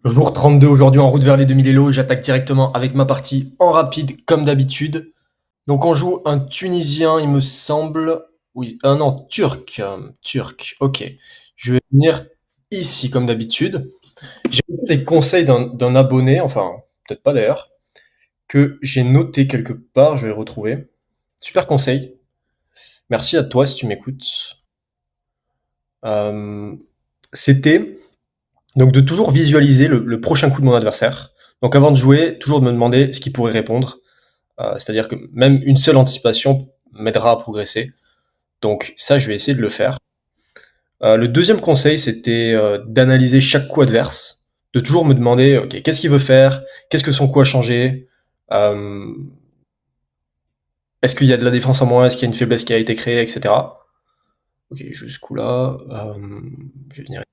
Jour 32 aujourd'hui en route vers les 2000 Elo, j'attaque directement avec ma partie en rapide comme d'habitude. Donc on joue un Tunisien il me semble, oui, non, Turc, Turc, ok. Je vais venir ici comme d'habitude. J'ai reçu des conseils d'un abonné, enfin peut-être pas d'ailleurs, que j'ai noté quelque part, je vais le retrouver. Super conseil, merci à toi si tu m'écoutes. Euh, C'était donc de toujours visualiser le prochain coup de mon adversaire. Donc avant de jouer, toujours de me demander ce qu'il pourrait répondre. C'est-à-dire que même une seule anticipation m'aidera à progresser. Donc ça, je vais essayer de le faire. Le deuxième conseil, c'était d'analyser chaque coup adverse, de toujours me demander, ok, qu'est-ce qu'il veut faire, qu'est-ce que son coup a changé, euh, est-ce qu'il y a de la défense en moins, est-ce qu'il y a une faiblesse qui a été créée, etc. Ok, jusqu'où là, je vais venir.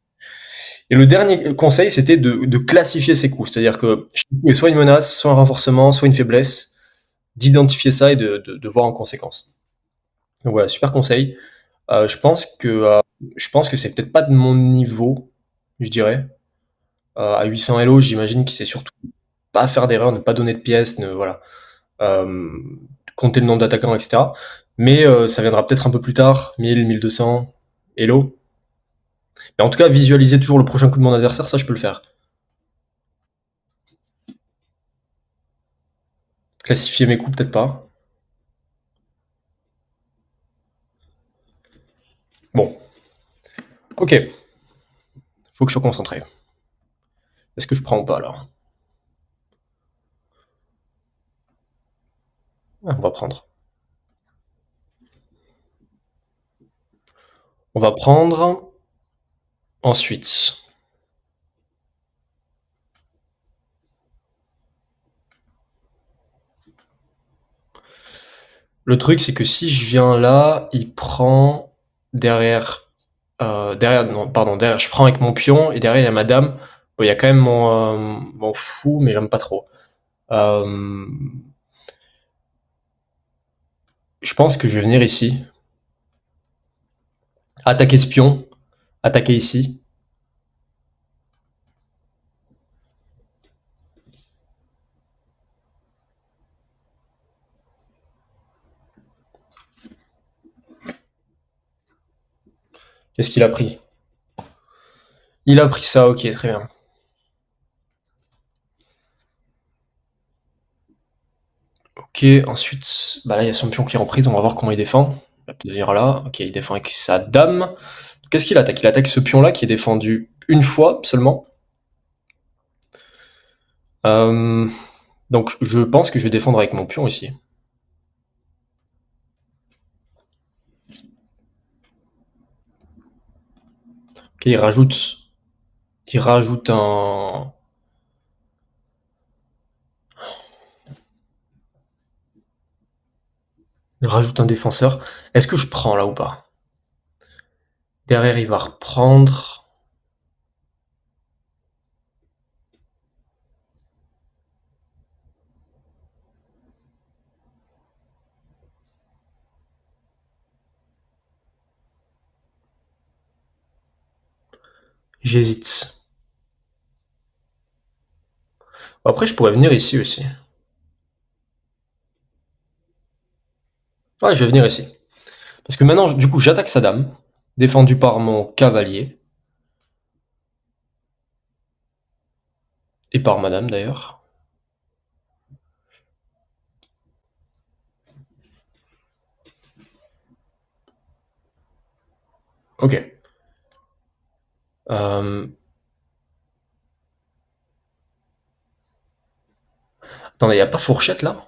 Et le dernier conseil, c'était de classifier ses coups, c'est-à-dire que chaque coup est soit une menace, soit un renforcement, soit une faiblesse, d'identifier ça et de voir en conséquence. Donc voilà, super conseil. Euh, je pense que euh, je pense que c'est peut-être pas de mon niveau, je dirais. À 800 Elo, j'imagine que c'est surtout pas faire d'erreur, ne pas donner de pièces, voilà, euh, compter le nombre d'attaquants, etc. Mais ça viendra peut-être un peu plus tard, 1000, 1200 Elo. Mais en tout cas, visualiser toujours le prochain coup de mon adversaire, ça je peux le faire. Classifier mes coups, peut-être pas. Bon, ok, faut que je sois concentré. Est-ce que je prends ou pas là? Ah, on va prendre. On va prendre ensuite. Le truc, c'est que si je viens là, il prend derrière, non, pardon, derrière, je prends avec mon pion et derrière il y a ma dame. Bon, il y a quand même mon fou, mais j'aime pas trop. Euh, je pense que je vais venir ici, attaquer ce pion, attaquer ici. Qu'est-ce qu'il a pris? Il a pris ça, ok, très bien. Ok, ensuite, bah là il y a son pion qui est en prise, on va voir comment il défend. Il va peut-être venir là, ok, il défend avec sa dame. Qu'est-ce qu'il attaque? Il attaque ce pion-là qui est défendu une fois seulement. Euh, donc je pense que je vais défendre avec mon pion ici. Ok, il rajoute il rajoute un défenseur. Est-ce que je prends là ou pas? Derrière, il va reprendre. J'hésite. Après, je pourrais venir ici aussi. Ouais, je vais venir ici. Parce que maintenant, du coup, j'attaque sa dame, défendu par mon cavalier, et par madame d'ailleurs. Ok. Euh, Attendez, il n'y a pas fourchette là?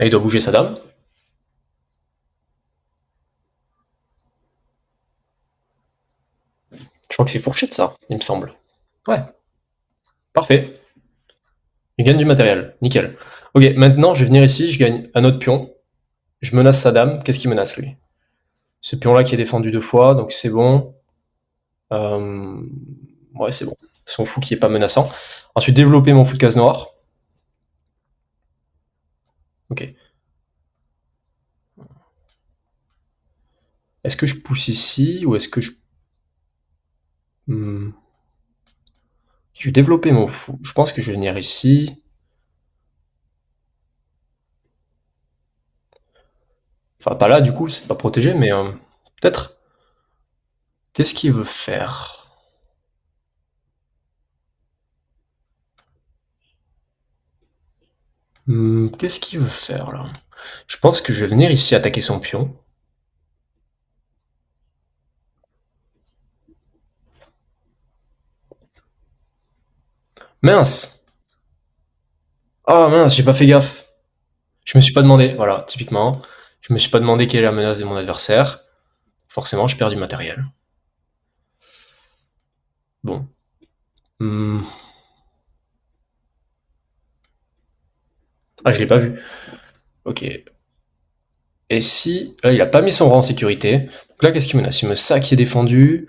Et il doit bouger sa dame. Je crois que c'est fourchette ça, il me semble. Ouais, parfait. Il gagne du matériel, nickel. Ok, maintenant je vais venir ici, je gagne un autre pion. Je menace sa dame. Qu'est-ce qu'il menace lui? Ce pion-là qui est défendu deux fois, donc c'est bon. Euh, Ouais, c'est bon. Son fou qui est pas menaçant. Ensuite, développer mon fou de case noire. Ok. Est-ce que je pousse ici ou est-ce que je... Hmm. Je vais développer mon fou. Je pense que je vais venir ici. Enfin, pas là, du coup, c'est pas protégé, mais peut-être. Qu'est-ce qu'il veut faire? Qu'est-ce qu'il veut faire, là? Je pense que je vais venir ici attaquer son pion. Mince! Oh mince, j'ai pas fait gaffe. Je me suis pas demandé, voilà, typiquement. Je me suis pas demandé quelle est la menace de mon adversaire. Forcément, je perds du matériel. Bon. Hmm. Ah, je l'ai pas vu. Ok. Et si... Là, il a pas mis son rang en sécurité. Donc là, qu'est-ce qu'il menace? Il me sac qui est défendu.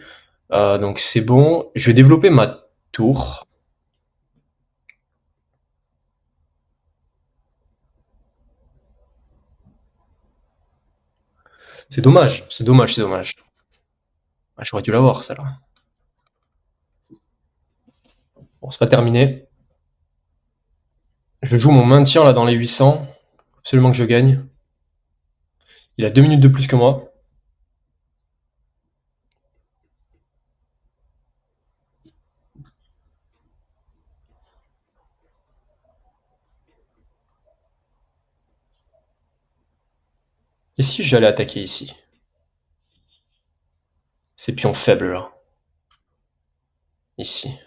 Donc c'est bon. Je vais développer ma tour. C'est dommage, c'est dommage, c'est dommage. Ah, j'aurais dû l'avoir, celle-là. Bon, c'est pas terminé. Je joue mon maintien là dans les 800. Absolument que je gagne. Il a 2 minutes de plus que moi. Et si j'allais attaquer ici? Ces pions faibles là. Ici.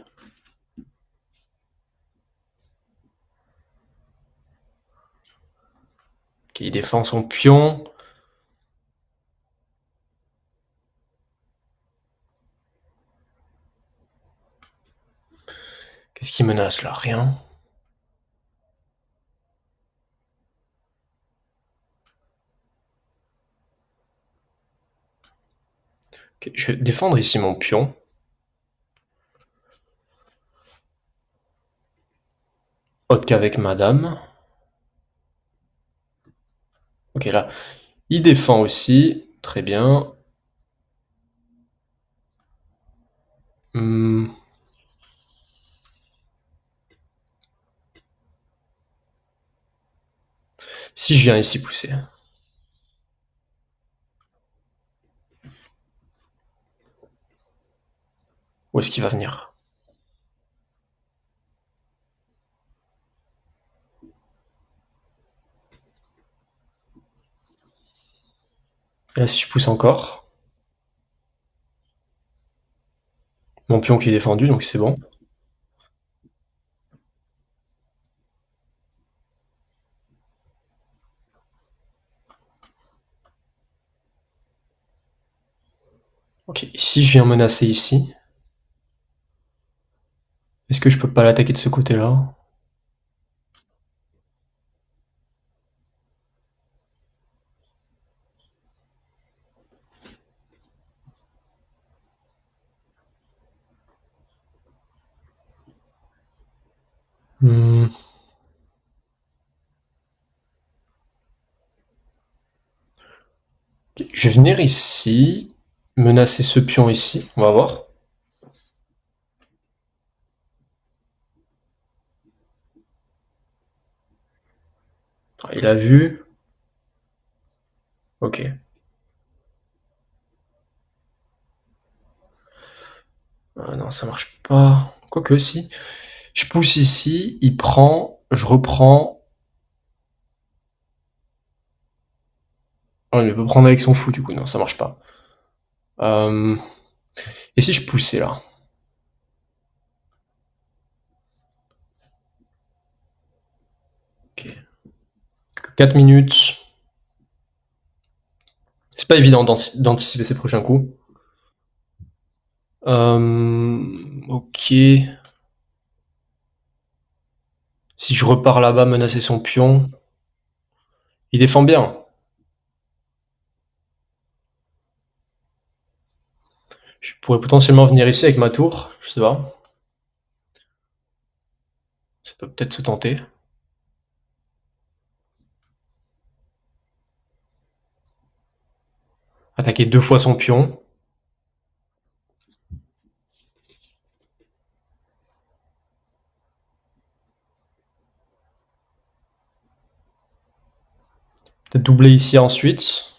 Ok, il défend son pion. Qu'est-ce qui menace là? Rien. Ok, je vais défendre ici mon pion. Autre qu'avec madame. Ok, là. Il défend aussi. Très bien. Hmm. Si je viens ici pousser. Où est-ce qu'il va venir? Et là, si je pousse encore. Mon pion qui est défendu, donc c'est bon. Ok, si je viens menacer ici, est-ce que je peux pas l'attaquer de ce côté-là? Hmm. Ok, je vais venir ici, menacer ce pion ici, on va voir. Ah, il a vu. Ok. Ah non, ça marche pas. Quoique si. Je pousse ici, il prend, je reprends. Oh, il peut prendre avec son fou du coup, non, ça marche pas. Euh, Et si je poussais là? Ok. 4 minutes. C'est pas évident d'anticiper ses prochains coups. Ok. Si je repars là-bas menacer son pion, il défend bien. Je pourrais potentiellement venir ici avec ma tour, je sais pas. Ça peut peut-être se tenter. Attaquer 2 fois son pion. Peut-être doubler ici ensuite.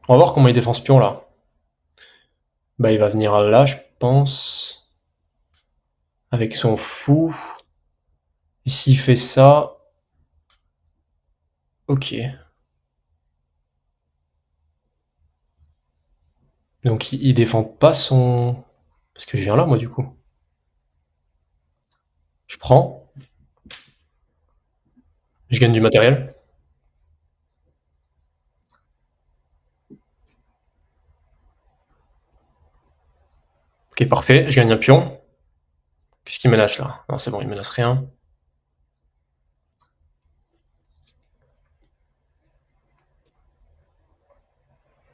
On va voir comment il défend ce pion là. Bah il va venir là, je pense. Avec son fou. Ici il fait ça. Ok. Donc il défend pas son... Parce que je viens là moi du coup. Je prends. Je gagne du matériel. Ok, parfait. Je gagne un pion. Qu'est-ce qu'il menace là? Non, c'est bon, il menace rien.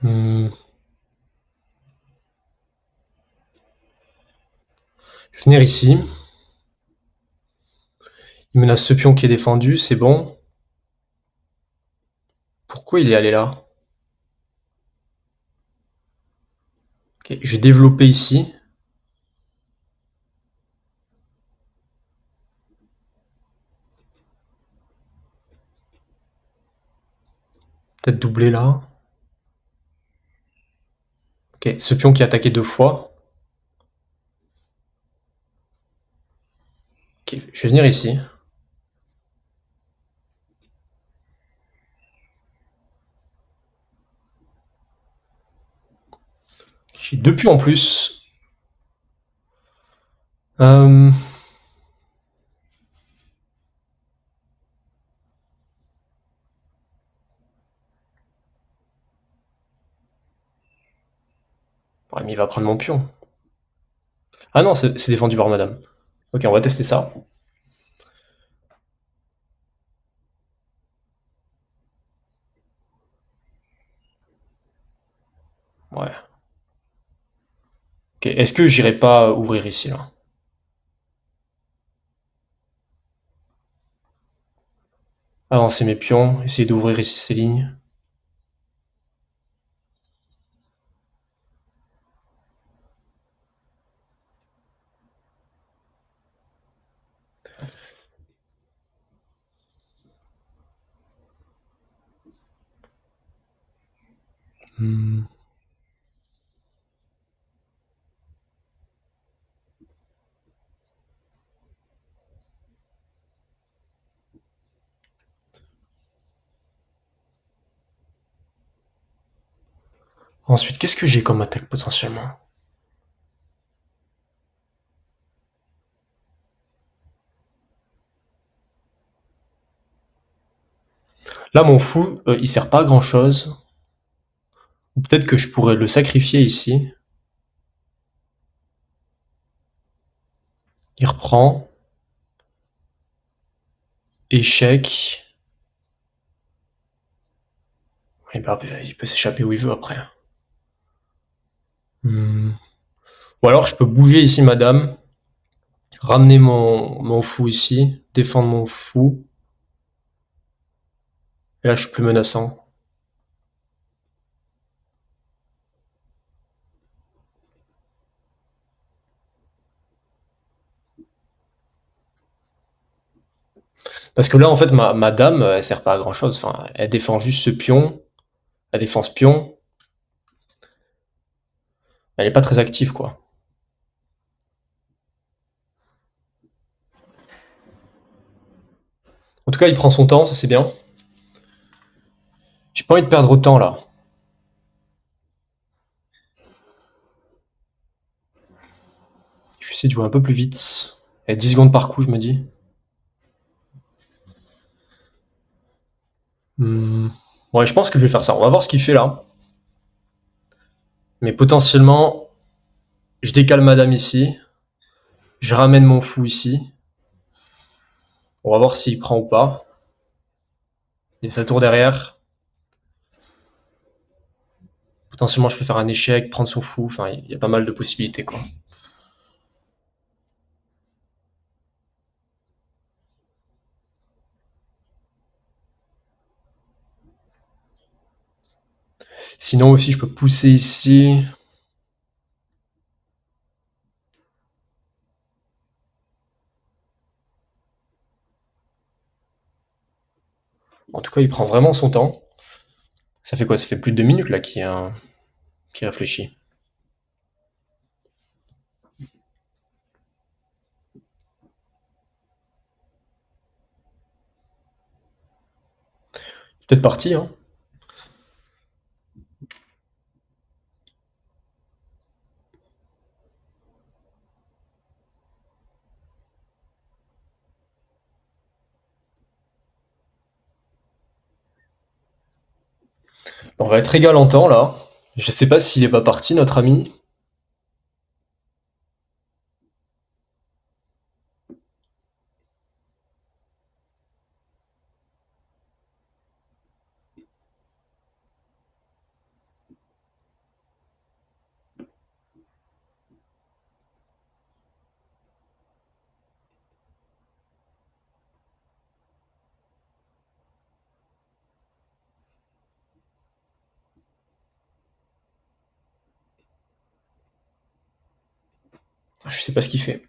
Hmm. Je vais venir ici. Il menace ce pion qui est défendu, c'est bon. Pourquoi il est allé là? Ok, je vais développer ici. Peut-être doubler là. Ok, ce pion qui a attaqué 2 fois. Ok, je vais venir ici. J'ai 2 pions en plus. Euh... Ouais, mais il va prendre mon pion. Ah non, c'est défendu par madame. Ok, on va tester ça. Ouais. Ok, est-ce que j'irai pas ouvrir ici là? Avancer mes pions, essayer d'ouvrir ici ces lignes. Hmm. Ensuite, qu'est-ce que j'ai comme attaque potentiellement? Là, mon fou, il sert pas à grand chose. Ou peut-être que je pourrais le sacrifier ici. Il reprend. Échec. Et bah, il peut s'échapper où il veut après. Hmm. Ou alors je peux bouger ici madame. Ramener mon fou ici. Défendre mon fou. Et là, je suis plus menaçant. Parce que là, en fait, ma dame, elle sert pas à grand chose. Enfin, elle défend juste ce pion. Elle défend ce pion. Elle est pas très active, quoi. En tout cas, il prend son temps, ça c'est bien. J'ai pas envie de perdre autant là. Je vais essayer de jouer un peu plus vite. Et 10 secondes par coup, je me dis. Hmm. Ouais, je pense que je vais faire ça. On va voir ce qu'il fait là. Mais potentiellement, je décale madame ici. Je ramène mon fou ici. On va voir s'il prend ou pas. Il y a sa tour derrière. Potentiellement, je peux faire un échec, prendre son fou. Enfin, il y a pas mal de possibilités, quoi. Sinon aussi, je peux pousser ici. En tout cas, il prend vraiment son temps. Ça fait quoi? Ça fait plus de 2 minutes là qui réfléchit. Peut-être parti, hein. On va être égal en temps là. Je sais pas s'il est pas parti, notre ami. Je sais pas ce qu'il fait.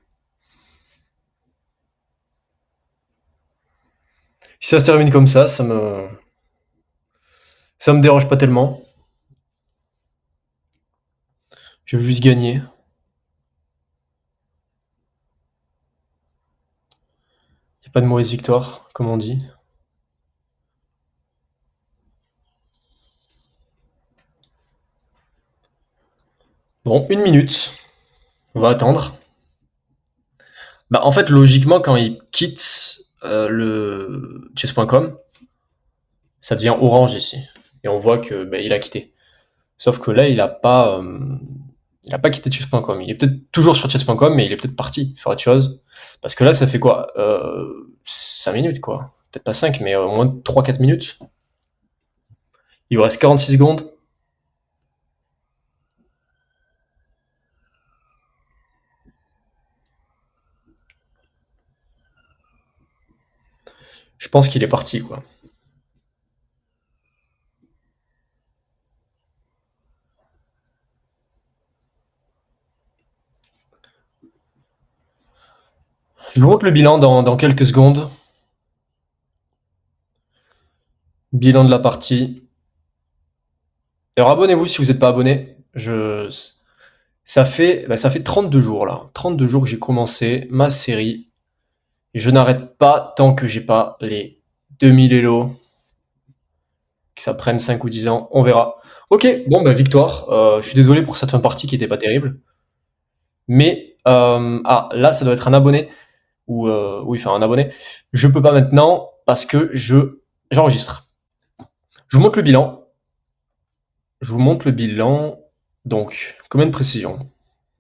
Si ça se termine comme ça me dérange pas tellement. Je veux juste gagner. Y a pas de mauvaise victoire, comme on dit. Bon, 1 minute. On va attendre. Bah, en fait, logiquement, quand il quitte le chess.com, ça devient orange ici. Et on voit que bah, il a quitté. Sauf que là, il a pas quitté chess.com. Il est peut-être toujours sur chess.com, mais il est peut-être parti faire autre chose. Parce que là, ça fait quoi 5 minutes, quoi. Peut-être pas 5, mais au moins 3-4 minutes. Il vous reste 46 secondes. Je pense qu'il est parti, quoi. Je vous montre le bilan dans quelques secondes. Bilan de la partie. Alors abonnez-vous si vous n'êtes pas abonné. Ça fait 32 jours là. 32 jours que j'ai commencé ma série. Et je n'arrête pas tant que j'ai pas les 2000 Elo. Que ça prenne 5 ou 10 ans, on verra. Ok, bon bah victoire. Je suis désolé pour cette fin de partie qui était pas terrible. Mais là ça doit être un abonné. Ou oui, enfin un abonné. Je peux pas maintenant parce que j'enregistre. Je vous montre le bilan. Je vous montre le bilan. Donc, combien de précision?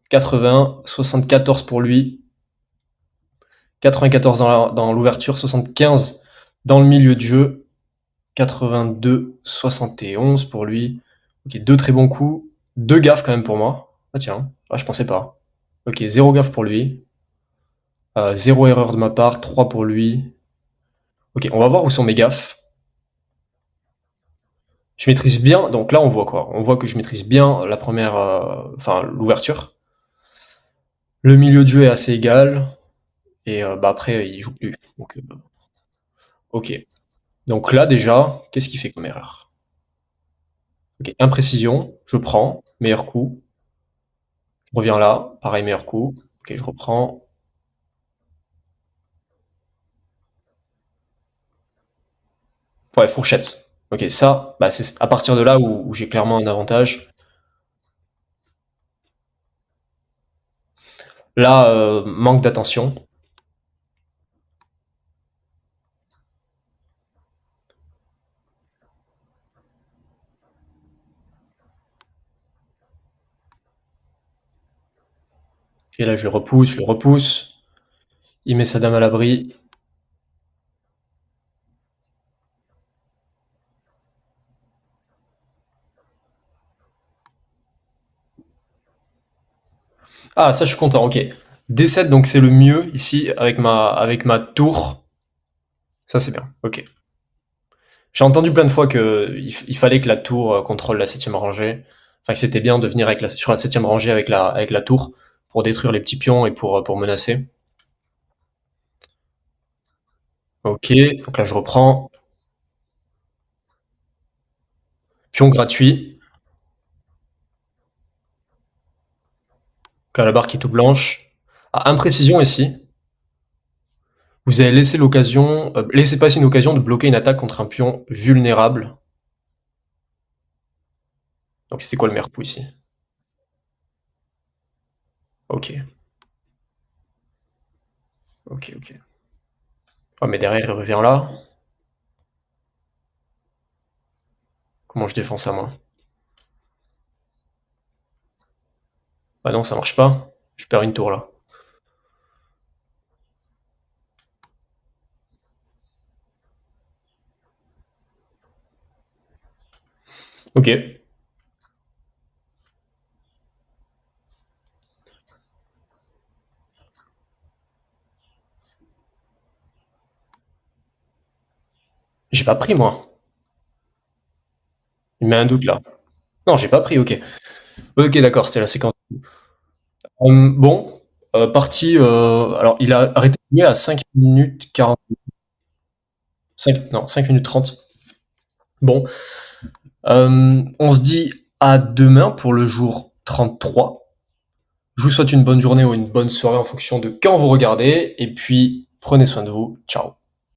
80, 74 pour lui, 94 dans l'ouverture, 75 dans le milieu de jeu, 82, 71 pour lui. Ok, deux très bons coups, deux gaffes quand même pour moi. Ah tiens, je pensais pas. Ok, zéro gaffe pour lui, zéro erreur de ma part, 3 pour lui. Ok, on va voir où sont mes gaffes. Je maîtrise bien, donc là on voit quoi? On voit que je maîtrise bien la première, enfin l'ouverture. Le milieu de jeu est assez égal, et bah après il joue plus. Donc, ok. Donc là déjà, qu'est-ce qu'il fait comme erreur? Ok, imprécision, je prends, meilleur coup. Je reviens là, pareil, meilleur coup. Ok, je reprends. Ouais, fourchette. Ok, ça, bah, c'est à partir de là où j'ai clairement un avantage. Là, manque d'attention. Et là, je le repousse, je le repousse. Il met sa dame à l'abri. Ah, ça, je suis content, ok. D7, donc c'est le mieux ici avec ma tour. Ça, c'est bien, ok. J'ai entendu plein de fois qu'il fallait que la tour contrôle la septième rangée. Enfin, que c'était bien de venir sur la septième rangée avec la tour pour détruire les petits pions et pour menacer. Ok, donc là je reprends. Pion gratuit. Donc là la barre qui est toute blanche. Ah, imprécision ici. Vous avez laissé passer une occasion de bloquer une attaque contre un pion vulnérable. Donc c'était quoi le meilleur coup ici? Ok, ok, ok. Oh, mais derrière il revient là. Comment je défends ça moi? Ah non, ça marche pas. Je perds une tour là. Ok. J'ai pas pris moi. Il met un doute là. Non, j'ai pas pris, ok. Ok, d'accord, c'était la séquence. Bon, partie. Alors, il a arrêté de jouer à 5 minutes 40. 5, non, 5 minutes 30. Bon, on se dit à demain pour le jour 33. Je vous souhaite une bonne journée ou une bonne soirée en fonction de quand vous regardez. Et puis, prenez soin de vous. Ciao.